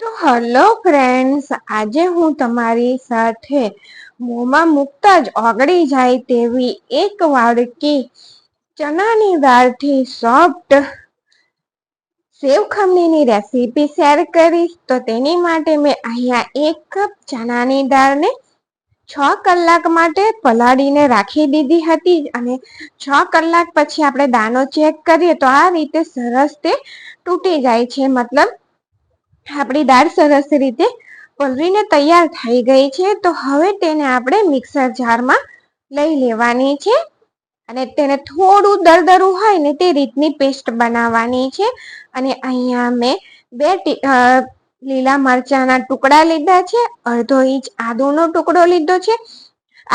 તો hello friends, આજે હું તમારી સાથે મોંમાં મૂકતા જ ઓગળી જાય તેવી એક વાડકી ચણાની દાળથી સોફ્ટ સેવ ખમણીની રેસીપી શેર કરીશ. તો તેની માટે મેં અહીંયા 1 કપ ચણાની દાળને 6 કલાક માટે પલાળીને રાખી દીધી હતી અને 6 કલાક પછી આપણે દાણો ચેક કરીએ તો આ રીતે સરસ તે તૂટી જાય છે. મતલબ આપણી દાળ સરસ રીતે પલળીને તૈયાર થઈ ગઈ છે. તો હવે તેને આપણે મિક્સર જારમાં લઈ લેવાની છે અને તેને થોડું દરદરું હોય ને તે રીતની પેસ્ટ બનાવવાની છે. અને અહીંયા મેં 2 લીલા મરચાના ટુકડા લીધા છે, અડધો ઇંચ આદુનો ટુકડો લીધો છે.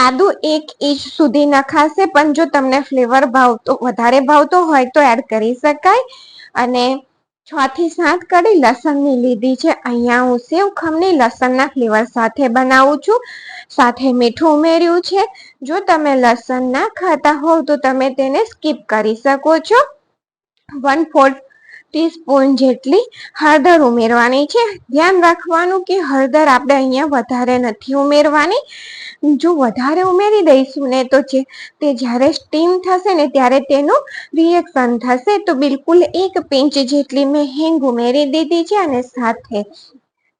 આદુ 1 ઇંચ સુધી નખાશે, પણ જો તમને ફ્લેવર વધારે ભાવતો હોય તો એડ કરી શકાય. અને 6 થી 7 કળી લસણની લીધી છે. અહીંયા હું સેવ ખમણી લસણના ફ્લેવર સાથે બનાવું છું. સાથે મીઠું ઉમેર્યું છે. જો તમે લસણ ના ખાતા હોવ તો તમે તેને સ્કીપ કરી શકો છો. 1/4 ટીસ્પૂન જેટલી હળદર ઉમેરવાની છે. ધ્યાન રાખવાનું કે હળદર આપણે અહીંયા વધારે નથી ઉમેરવાની. જો વધારે ઉમેરી દઈશું ને તો તે જ્યારે સ્ટીમ થશે ને ત્યારે તેનું રિએક્શન થશે. તો બિલકુલ 1 પિંચ જેટલી મેં હિંગ ઉમેરી દીધી છે અને સાથે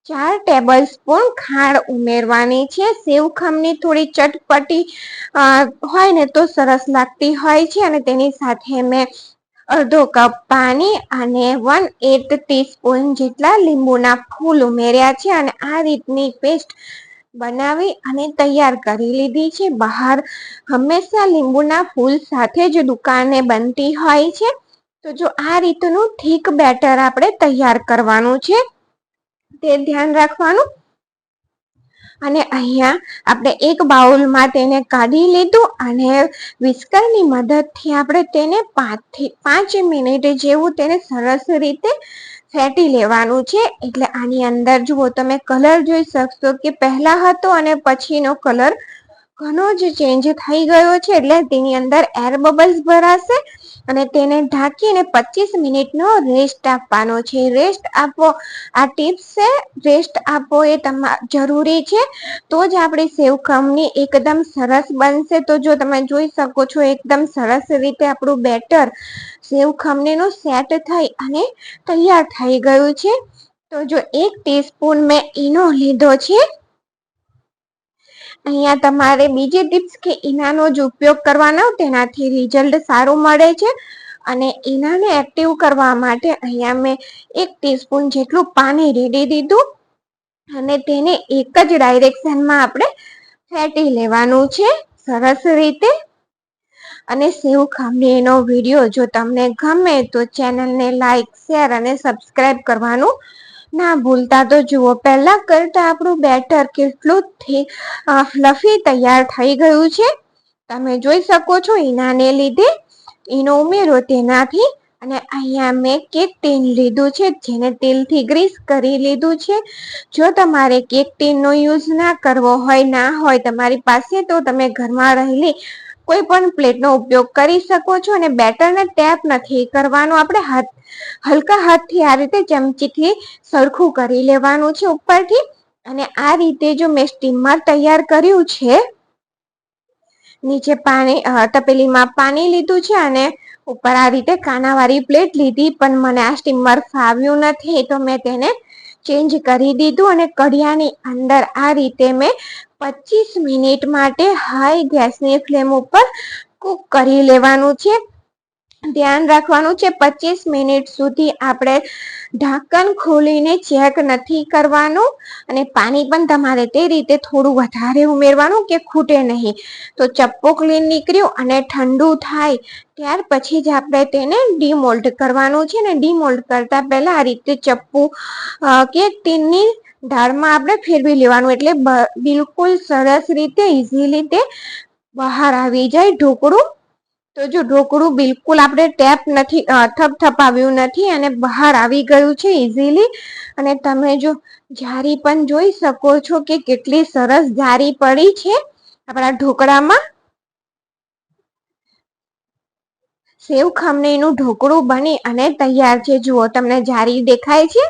4 ટેબલ સ્પૂન ખાંડ ઉમેરવાની છે. સેવ ખમણી થોડી ચટપટી હોય ને તો સરસ લાગતી હોય છે. અને તેની સાથે મેં અડધો કપ પાણી અને 1/8 ટીસ્પૂન જેટલા લીંબુના ફૂલ ઉમેર્યા છે અને આ રીતની પેસ્ટ બનાવી અને તૈયાર કરી લીધી છે. બહાર હંમેશા લીંબુના ફૂલ સાથે જ દુકાને બનતી હોય છે. તો જો આ રીતનું થીક બેટર આપણે તૈયાર કરવાનું છે, તે ધ્યાન રાખવાનું. અને અહીંયા આપણે એક બાઉલમાં તેને કાઢી લીધું અને વિસ્કરની મદદથી આપણે તેને 5 થી 5 મિનિટ જેવું તેને સરસ રીતે ફેટી લેવાનું છે. એટલે આની અંદર જુઓ તમે કલર જોઈ શકશો કે પહેલા હતો અને પછીનો કલર ઘણો જ ચેન્જ થઈ ગયો છે. એટલે તેની અંદર એર બબલ્સ ભરાશે અને તેને ઢાંકીને 25 મિનિટનો રેસ્ટ આપવાનો છે. રેસ્ટ આપવો આ ટિપ્સ છે. રેસ્ટ આપવો એ જરૂરી છે, તો જ આપણી સેવ ખમણી એકદમ સરસ બનશે. તો જો તમે જોઈ શકો છો એકદમ સરસ રીતે આપણું બેટર સેવ ખમણીનું સેટ થઈ અને તૈયાર થઈ ગયું છે. તો જો 1 ટીસ્પૂન મેં ઈનો લીધો છે. અહીંયા તમારે બીજી ટિપ્સ કે ઈનાનો જ ઉપયોગ કરવાનો, તેનાથી રિઝલ્ટ સારું મળે છે. અને ઈનાને એક્ટિવ કરવા માટે અહીંયા મેં 1 ટીસ્પૂન જેટલું પાણી રેડી દીધું અને તેને એક જ ડાયરેક્શનમાં આપણે ફેટી લેવાનું છે સરસ રીતે. અને સેવ ખમણીનો વિડીયો જો તમને ગમે તો ચેનલને લાઈક, શેર અને સબસ્ક્રાઈબ કરવાનું ના ભૂલતા. તો જુઓ પહેલા કરતા આપણું બેટર કેટલું ફ્લફી તૈયાર થઈ ગયું છે. તમે જોઈ શકો છો ઈનાને લીધે ઈનો ઉમેરો તેનાથી. અને અહીંયા મેં કેક ટીન લીધું છે, જેને તેલથી ગ્રીસ કરી લીધું છે. જો તમારે કેક ટીનનો યુઝ ના કરવો હોય, ના હોય તમારી પાસે, તો તમે ઘરમાં રહેલી કોઈ પણ પ્લેટનો ઉપયોગ કરી શકો છો. અને બેટરને ટેપ નથી કરવાનું, આપણે હલકા હાથથી આ રીતે ચમચીથી સરખું કરી લેવાનું છે ઉપરથી. અને આ રીતે જો મેં સ્ટીમર તૈયાર કર્યું છે, નીચે તપેલીમાં પાણી લીધું છે અને ઉપર આ રીતે કાનાવાળી પ્લેટ લીધી, પણ મને આ સ્ટીમર ફાવ્યું નથી તો મેં તેને ચેન્જ કરી દીધું. અને કઢિયાની અંદર આ રીતે મેં 25 મિનિટ માટે હાઈ ગેસની ફ્લેમ ઉપર કૂક કરી લેવાનું છે. ધ્યાન રાખવાનું છે 25 મિનિટ સુધી આપણે ઢાંકણ ખોલીને ચેક નથી કરવાનું. અને પાણી પણ તમારે તે રીતે થોડું વધારે ઉમેરવાનું કે ખૂટે નહીં. તો ચપ્પુ ક્લીન નીકળ્યું અને ઠંડુ થાય ત્યાર પછી જ આપણે તેને ડીમોલ્ડ કરવાનું છે. ને ડીમોલ્ડ કરતા પહેલા આ રીતે ચપ્પુ કેક ટીનની દાળમાં આપણે ફેરવી લેવાનું, એટલે બિલકુલ સરસ રીતે ઇઝીલી તે બહાર આવી જાય ઢોકળું. તો જો ઢોકળું બિલકુલ આપણે ટેપ નથી થપથપાવ્યું નથી અને બહાર આવી ગયું છે ઇઝીલી. અને તમે જો જારી પણ જોઈ શકો છો કે કેટલી સરસ જારી પડી છે આપણા ઢોકળામાં. સેવ ખમણીનું ઢોકળું બની અને તૈયાર છે. જુઓ તમને જારી દેખાય છે.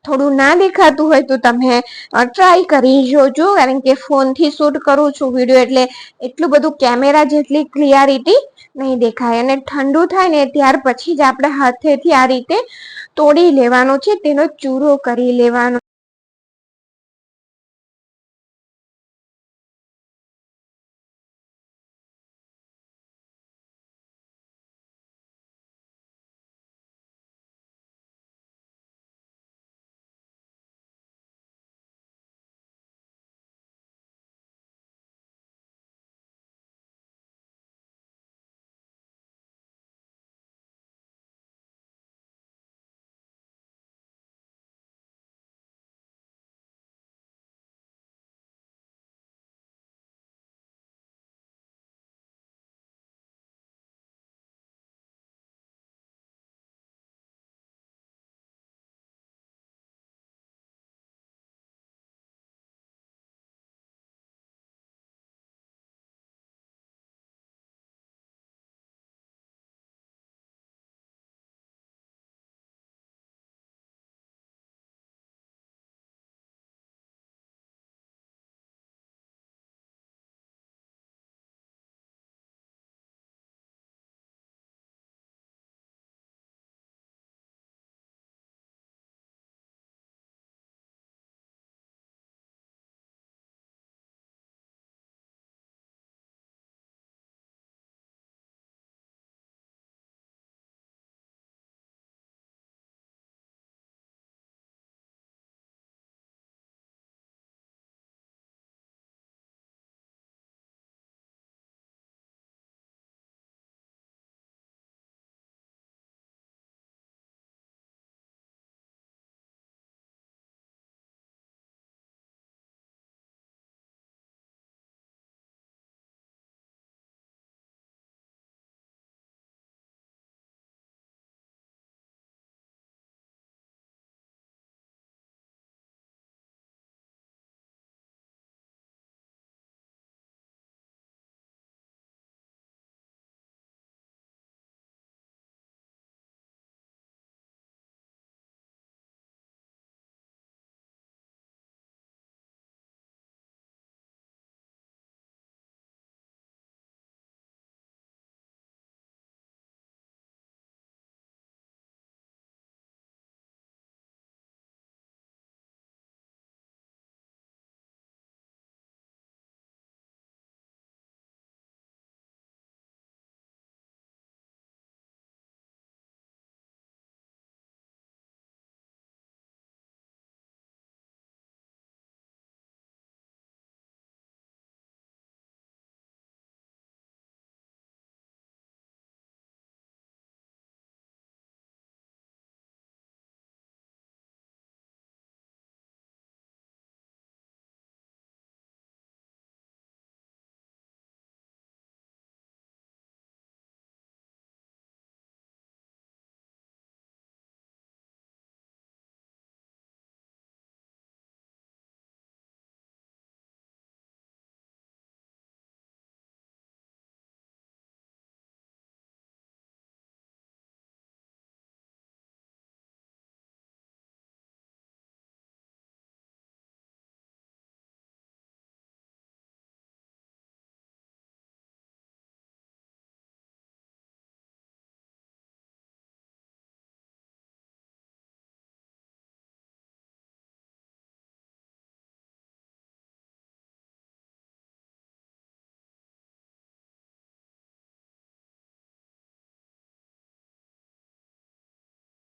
થોડું ના દેખાતું હોય તો તમે ટ્રાય કરી જોજો, કારણ કે ફોનથી શૂટ કરું છું વિડીયો એટલે એટલું બધું કેમેરા જેટલી ક્લિયરિટી નહીં દેખાય. અને ઠંડુ થાય ને ત્યાર પછી જ આપણે હાથેથી આ રીતે તોડી લેવાનો છે, તેનો ચૂરો કરી લેવાનો.